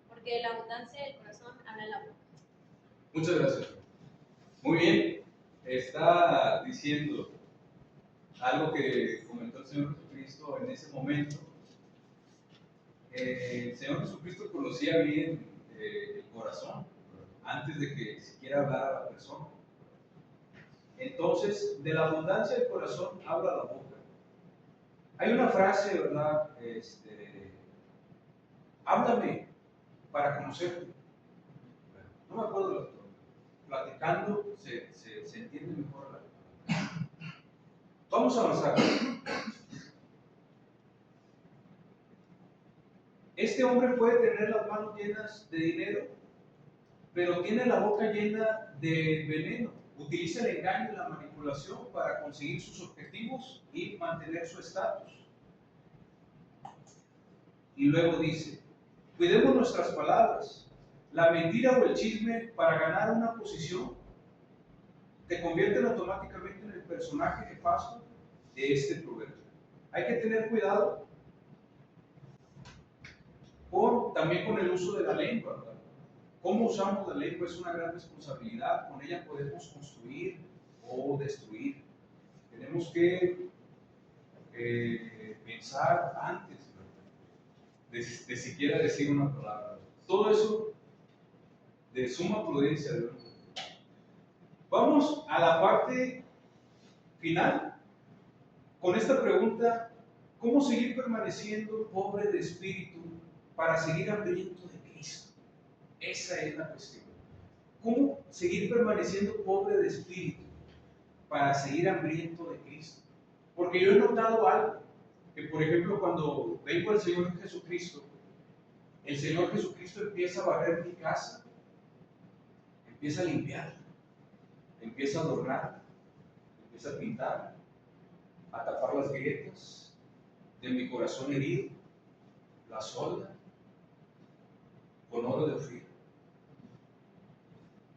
Porque de la abundancia del corazón habla la boca.
Muchas gracias. Muy bien. Está diciendo algo que comentó el Señor Jesucristo en ese momento. El Señor Jesucristo conocía bien el corazón antes de que siquiera hablara a la persona. Entonces, de la abundancia del corazón habla la boca. Hay una frase, ¿verdad? Háblame para conocerte. No me acuerdo de lo platicando se entiende mejor la. Vamos a avanzar. Este hombre puede tener las manos llenas de dinero, pero tiene la boca llena de veneno. Utiliza el engaño y la manipulación para conseguir sus objetivos y mantener su estatus. Y luego dice, cuidemos nuestras palabras. La mentira o el chisme para ganar una posición te convierten automáticamente en el personaje nefasto de este proverbio. Hay que tener cuidado también con el uso de la lengua, ¿verdad? Cómo usamos la lengua es una gran responsabilidad. Con ella podemos construir o destruir. Tenemos que pensar antes, ¿verdad? de siquiera decir una palabra. Todo eso de suma prudencia, ¿verdad? Vamos a la parte final con esta pregunta: ¿cómo seguir permaneciendo pobre de espíritu para seguir hambriento de Cristo? Esa es la cuestión. ¿Cómo seguir permaneciendo pobre de espíritu para seguir hambriento de Cristo? Porque yo he notado algo, que por ejemplo cuando vengo al Señor Jesucristo, el Señor Jesucristo empieza a barrer mi casa, empieza a limpiar, empieza a adornar, empieza a pintar, a tapar las grietas de mi corazón herido, la solda con oro de Ofir.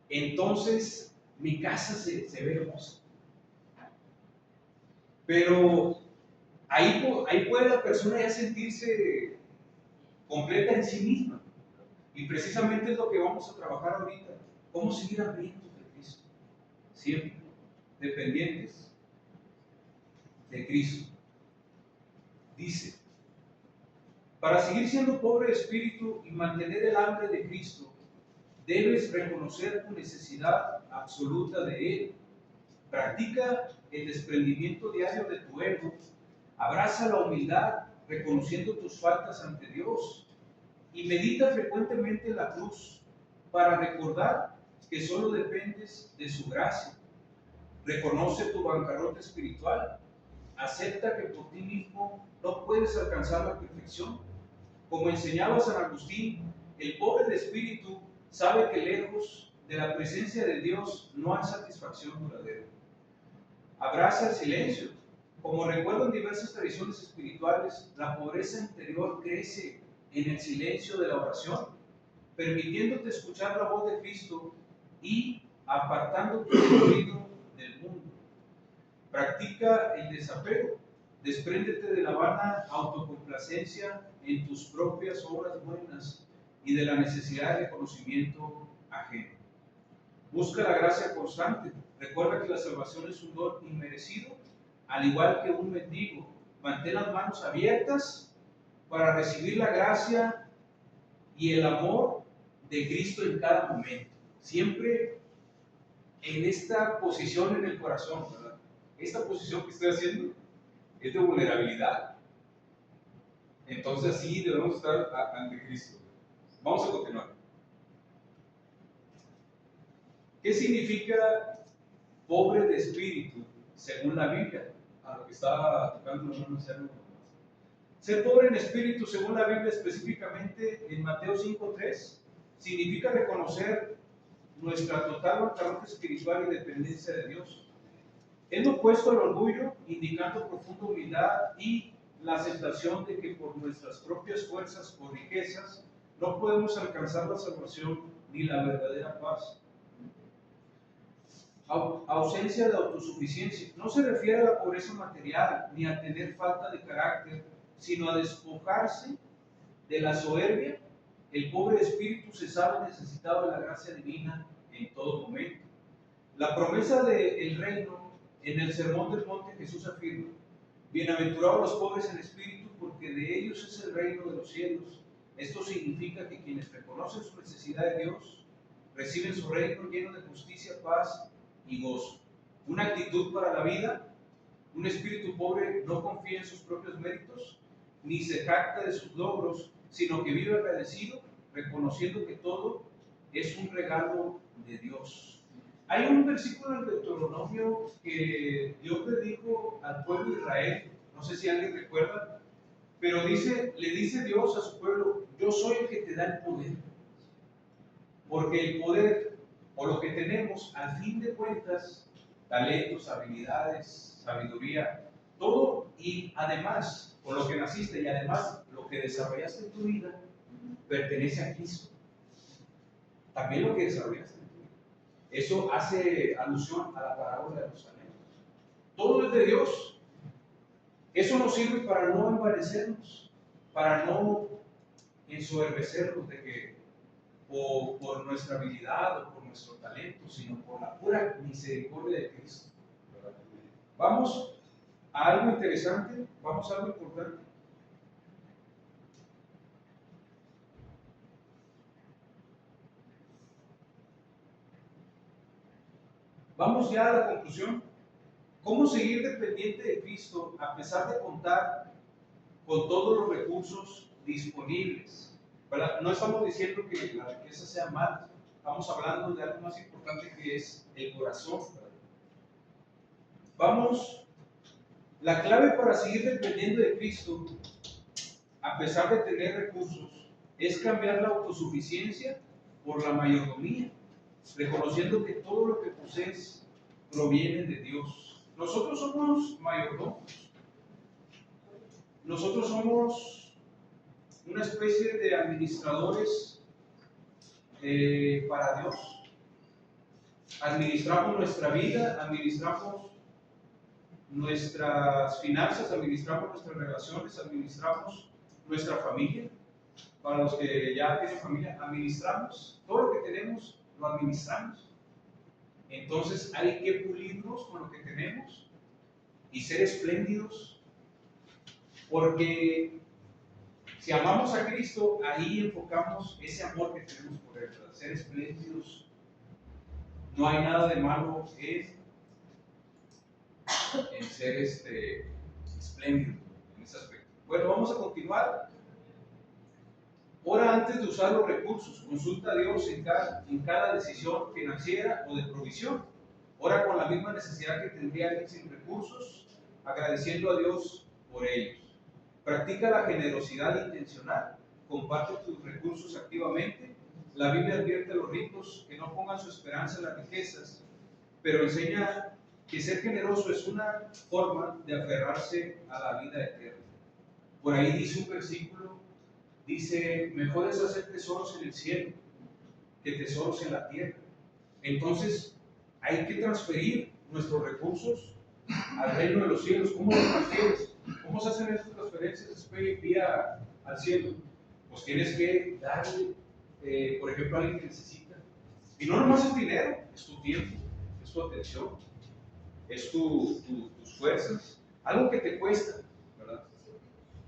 Entonces mi casa se ve hermosa. Pero ahí puede la persona ya sentirse completa en sí misma. Y precisamente es lo que vamos a trabajar ahorita. ¿Cómo seguir hambrientos de Cristo? Siempre dependientes de Cristo. Dice, para seguir siendo pobre de espíritu y mantener el hambre de Cristo, debes reconocer tu necesidad absoluta de Él. Practica el desprendimiento diario de tu ego. Abraza la humildad, reconociendo tus faltas ante Dios. Y medita frecuentemente en la cruz para recordar que solo dependes de su gracia. Reconoce tu bancarrota espiritual. Acepta que por ti mismo no puedes alcanzar la perfección. Como enseñaba San Agustín, el pobre de espíritu sabe que lejos de la presencia de Dios no hay satisfacción duradera. Abraza el silencio. Como recuerdan diversas tradiciones espirituales, la pobreza interior crece en el silencio de la oración, permitiéndote escuchar la voz de Cristo y apartándote del ruido del mundo. Practica el desapego. Despréndete de la vana autocomplacencia en tus propias obras buenas y de la necesidad de reconocimiento ajeno. Busca la gracia constante. Recuerda que la salvación es un don inmerecido, al igual que un mendigo. Mantén las manos abiertas para recibir la gracia y el amor de Cristo en cada momento. Siempre en esta posición en el corazón, ¿verdad? Esta posición que estoy haciendo es de vulnerabilidad. Entonces así debemos estar ante Cristo. Vamos a continuar. ¿Qué significa pobre de espíritu según la Biblia? A lo que estaba tocando el hermano Sergio. Ser pobre en espíritu según la Biblia, específicamente en Mateo 5:3, significa reconocer nuestra total bancarrota espiritual y dependencia de Dios. Es lo opuesto al orgullo, indicando profunda humildad y la aceptación de que por nuestras propias fuerzas o riquezas no podemos alcanzar la salvación ni la verdadera paz. Ausencia de autosuficiencia. No se refiere a la pobreza material ni a tener falta de carácter, sino a despojarse de la soberbia. El pobre espíritu se sabe necesitado de la gracia divina en todo momento. La promesa del reino en el Sermón del Monte, Jesús afirma: bienaventurados los pobres en espíritu, porque de ellos es el reino de los cielos. Esto significa que quienes reconocen su necesidad de Dios reciben su reino lleno de justicia, paz y gozo. Una actitud para la vida. Un espíritu pobre no confía en sus propios méritos, ni se jacta de sus logros, sino que vive agradecido, reconociendo que todo es un regalo de Dios. Hay un versículo en Deuteronomio que Dios le dijo al pueblo de Israel, no sé si alguien recuerda, pero le dice Dios a su pueblo: yo soy el que te da el poder. Porque el poder, o lo que tenemos, al fin de cuentas, talentos, habilidades, sabiduría, todo, y además, con lo que naciste y además lo que desarrollaste en tu vida, pertenece a Cristo. También lo que desarrollaste en tu vida. Eso hace alusión a la parábola de los talentos. Todo es de Dios. Eso nos sirve para no envanecernos, para no ensoberbecernos de que o por nuestra habilidad o por nuestro talento, sino por la pura misericordia de Cristo. Vamos a algo interesante, vamos a algo importante. Vamos ya a la conclusión. ¿Cómo seguir dependiente de Cristo a pesar de contar con todos los recursos disponibles? ¿Verdad? No estamos diciendo que la riqueza sea mala, estamos hablando de algo más importante que es el corazón. ¿Verdad? Vamos, la clave para seguir dependiendo de Cristo, a pesar de tener recursos, es cambiar la autosuficiencia por la mayordomía, reconociendo que todo lo que posees proviene de Dios. Nosotros somos mayordomos, nosotros somos una especie de administradores para Dios. Administramos nuestra vida, administramos nuestras finanzas, administramos nuestras relaciones, administramos nuestra familia. para los que ya tienen familia, administramos, todo lo que tenemos lo administramos. Entonces hay que pulirnos con lo que tenemos y ser espléndidos, porque si amamos a Cristo, ahí enfocamos ese amor que tenemos por Él, ¿verdad? Ser espléndidos. No hay nada de malo en ser espléndido en ese aspecto. Bueno, vamos a continuar. Ora antes de usar los recursos, consulta a Dios en cada decisión financiera o de provisión. Ora con la misma necesidad que tendría alguien sin recursos, agradeciendo a Dios por ellos. Practica la generosidad intencional, comparte tus recursos activamente. La Biblia advierte a los ricos que no pongan su esperanza en las riquezas, pero enseña que ser generoso es una forma de aferrarse a la vida eterna. Por ahí dice un versículo, dice, mejor es hacer tesoros en el cielo que tesoros en la tierra. Entonces, hay que transferir nuestros recursos al reino de los cielos. ¿Cómo los transfieres? ¿Cómo se hacen esas transferencias vía al cielo? Pues tienes que darle, por ejemplo, a alguien que necesita. Y no nomás es dinero, es tu tiempo, es tu atención, es tus fuerzas, algo que te cuesta, ¿verdad?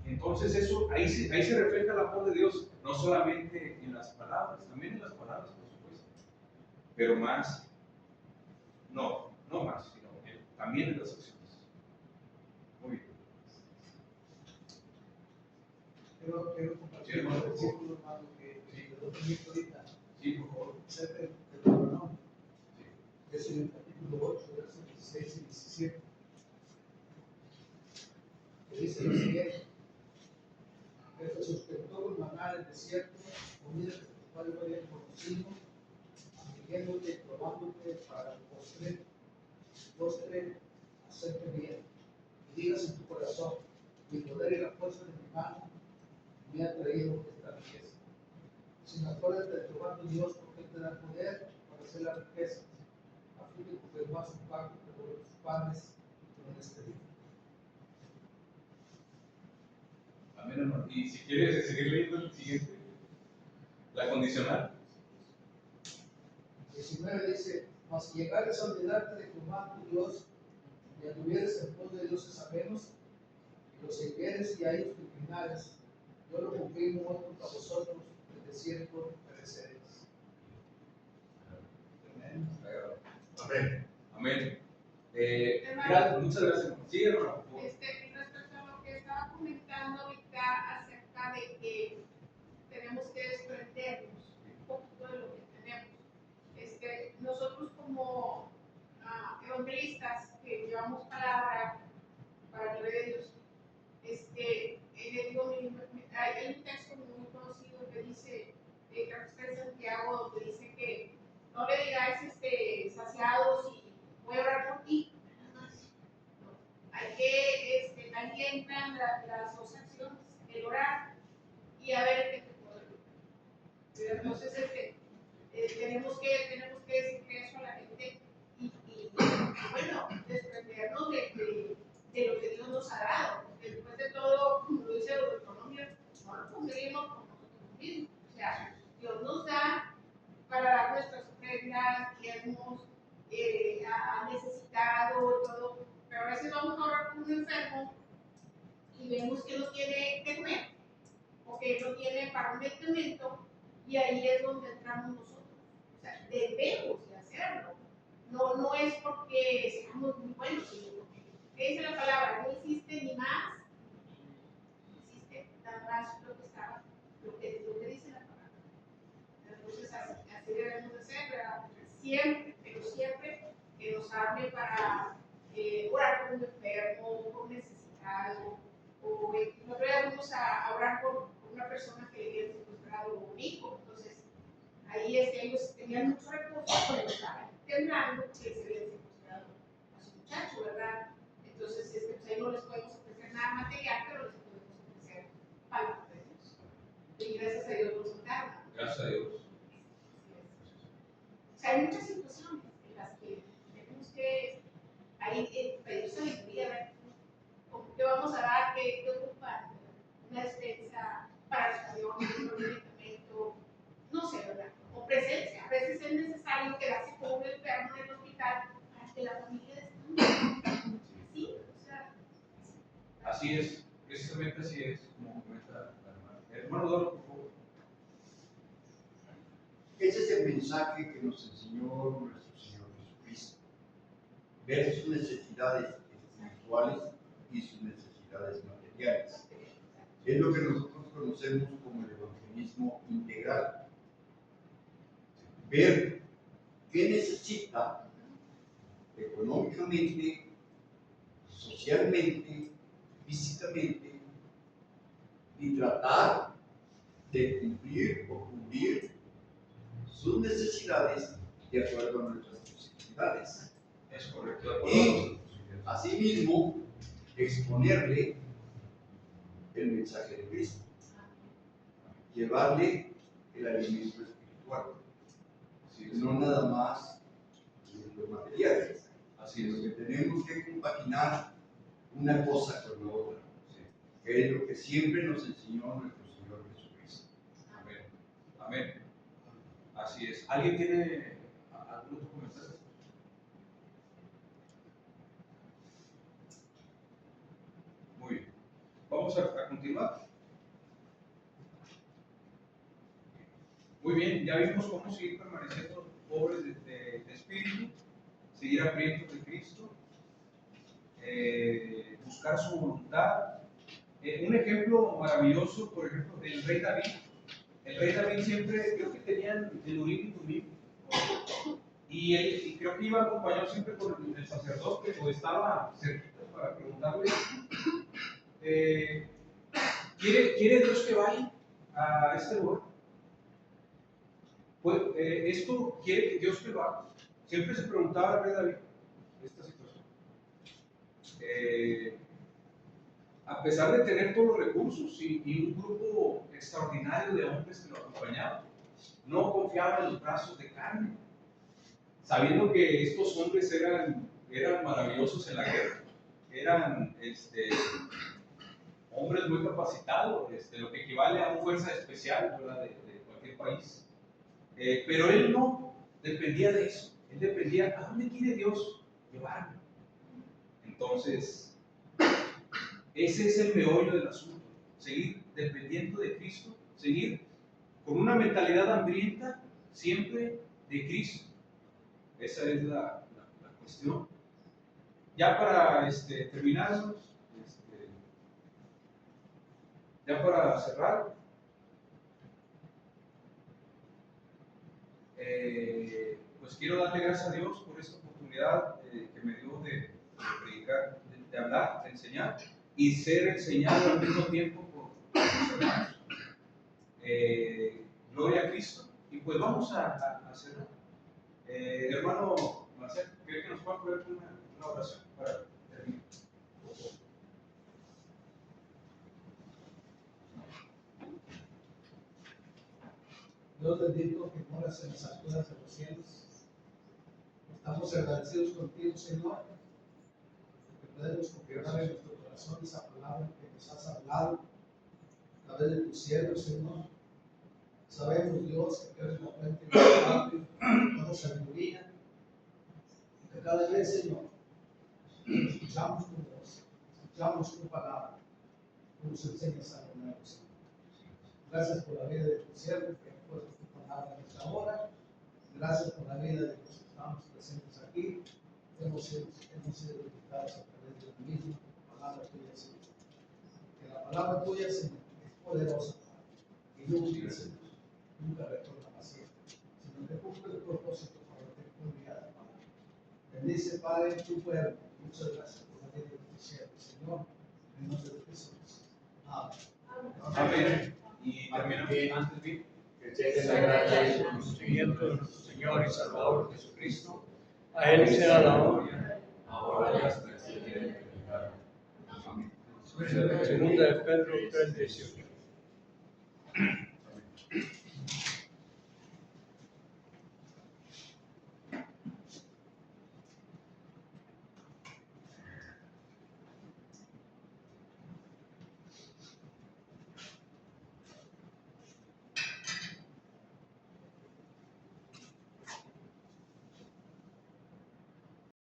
Entonces eso, ahí se refleja el amor de Dios, no solamente en las palabras, también en las palabras, por supuesto, pero más, no más, sino también en las acciones. Muy bien.
Quiero compartir un versículo, hermano, que lo tengo ahorita.
Sí, por favor.
Cerca del Deuteronomio. Es en el capítulo 8, versos 16 y 17. Que dice lo siguiente: que te sustentó con maná en el desierto, comida que tus padres no habían conocido, siguiéndote y probándote para el postre hacerte bien. Y digas en tu corazón: mi poder y la fuerza de mi mano me ha traído esta riqueza. Si me acuerdas de Jehová tu Dios, porque Él te da poder para hacer las riquezas, a fin de confirmar su pacto con tus padres en este día.
Amén, hermano. Y si quieres seguir leyendo el siguiente, la condicional.
19 dice: mas si llegares a olvidarte de Jehová tu Dios, y anduvieres en pos de dioses ajenos, y los sirvieres y a ellos te inclinares, yo lo confirmo hoy contra vosotros, el desierto pereceréis. Amén.
Amén.
Amén.
Hermano.
Muchas gracias, hermano. Sí, hermano. Por favor.
Respecto a lo que estaba comentando ahorita acerca de que tenemos que desprendernos un poquito de lo que tenemos. Nosotros como evangelistas que llevamos palabra para el de Dios, hay un texto muy conocido que dice, creo que está en Santiago, donde dice que no le digáis saciados y voy a orar por ti. Hay que, ahí entran las dos acciones, el orar y a ver qué te puedo ayudar. Entonces, tenemos que decirle eso a la gente y bueno, desprendernos de lo que Dios nos ha dado. Porque después de todo, como lo dice Deuteronomio, no lo conseguimos con nosotros mismos. O sea, Dios nos da para dar nuestras ofrendas, diezmos, ha necesitado todo. Pero a veces vamos a orar por un enfermo y vemos que no tiene que comer o que no tiene para un medicamento, y ahí es donde entramos nosotros. O sea, debemos de hacerlo. No es porque seamos muy buenos, sino porque, ¿qué dice la palabra? No hiciste ni más, hiciste nada más lo que dice la palabra. Entonces, así debemos de hacer, ¿verdad? Siempre, pero siempre que nos hable para orar por un enfermo, por un necesitado, o nosotros vamos a orar por una persona que le había secuestrado un hijo. Entonces, ahí ellos tenían muchos recursos, pero estaban temblando que se habían secuestrado a su muchacho, ¿verdad? Entonces, pues ahí no les podemos ofrecer nada material, pero les podemos ofrecer palabra de Dios. Y gracias a Dios nos soltaron.
Gracias a Dios.
O sea, hay muchas situaciones en las que tenemos que pedir sabiduría, ¿verdad? ¿Qué vamos a dar? ¿Qué ocupa? Una despensa para los aviones,
Hermano Eduardo, por favor.
Ese es el mensaje que nos enseñó nuestro Señor Jesucristo. Ver sus necesidades espirituales y sus necesidades materiales. Es lo que nosotros conocemos como el evangelismo integral. Ver qué necesita económicamente, socialmente, físicamente, y tratar de cumplir o cubrir sus necesidades de acuerdo a nuestras posibilidades.
Es correcto.
Y asimismo exponerle el mensaje de Cristo, llevarle el alimento espiritual, no nada más los materiales. Así es, que tenemos que compaginar una cosa con la otra, que es lo que siempre nos enseñó nuestro Señor Jesucristo.
Amén. Amén. Así es. ¿Alguien tiene algún otro comentario? Muy bien. Vamos a continuar. Muy bien, ya vimos cómo seguir permaneciendo pobres de espíritu, seguir hambrientos de Cristo, buscar su voluntad. Un ejemplo maravilloso, por ejemplo, del rey David. El rey David siempre, creo que tenían el Urim y Tumim, y creo que iba acompañado siempre con el sacerdote, o estaba cerquita para preguntarle, ¿quiere Dios que vaya a este lugar? Pues, esto quiere Dios que lo haga. Siempre se preguntaba al rey David esta situación. A pesar de tener todos los recursos y un grupo extraordinario de hombres que lo acompañaban, no confiaba en los brazos de carne, sabiendo que estos hombres eran maravillosos en la guerra, eran hombres muy capacitados, lo que equivale a una fuerza especial, ¿verdad? de cualquier país. Pero él no dependía de eso, él dependía, ¿a dónde quiere Dios llevarme? Entonces, ese es el meollo del asunto, seguir dependiendo de Cristo, seguir con una mentalidad hambrienta siempre de Cristo. Esa es la cuestión. Ya para terminar, ya para cerrar, pues quiero darle gracias a Dios por esta oportunidad que me dio de predicar, de hablar, de enseñar y ser enseñado al mismo tiempo por mis hermanos. Gloria a Cristo. Y pues vamos a cerrar. Hermano Marcel, ¿cree que nos pueda poner una oración para terminar?
Dios bendito que moras en las alturas de los cielos. Estamos agradecidos contigo, Señor, porque podemos confirmar en nuestro corazón esa palabra que nos has hablado a través de tu siervo, Señor. Sabemos, Dios, que tú eres la fuente de toda sabiduría, y que cada vez, Señor, escuchamos tu voz, escuchamos tu palabra, tú nos enseñas a lo nuevo, Señor. Gracias por la vida de tu siervo, que ha puesto tu palabra en esta hora. Gracias por la vida de los que estamos presentes aquí. Hemos sido edificados a través de la misma palabra tuya, Señor. Que la palabra tuya, Señor, es poderosa, y nunca, Señor, nunca retorna vacía, sino que cumple el propósito para lo que fue enviada, Padre. Bendice, Padre, tu pueblo. Muchas gracias por la vida de tu siervo, Señor. En nombre de Jesús. Amén.
Amén. Y terminamos antes bien.
Que sea la gracia y el conocimiento de nuestro Señor y Salvador Jesucristo. A Él sea la honra, ahora y hasta el día de la eternidad. Amén. Segunda de Pedro 3:18.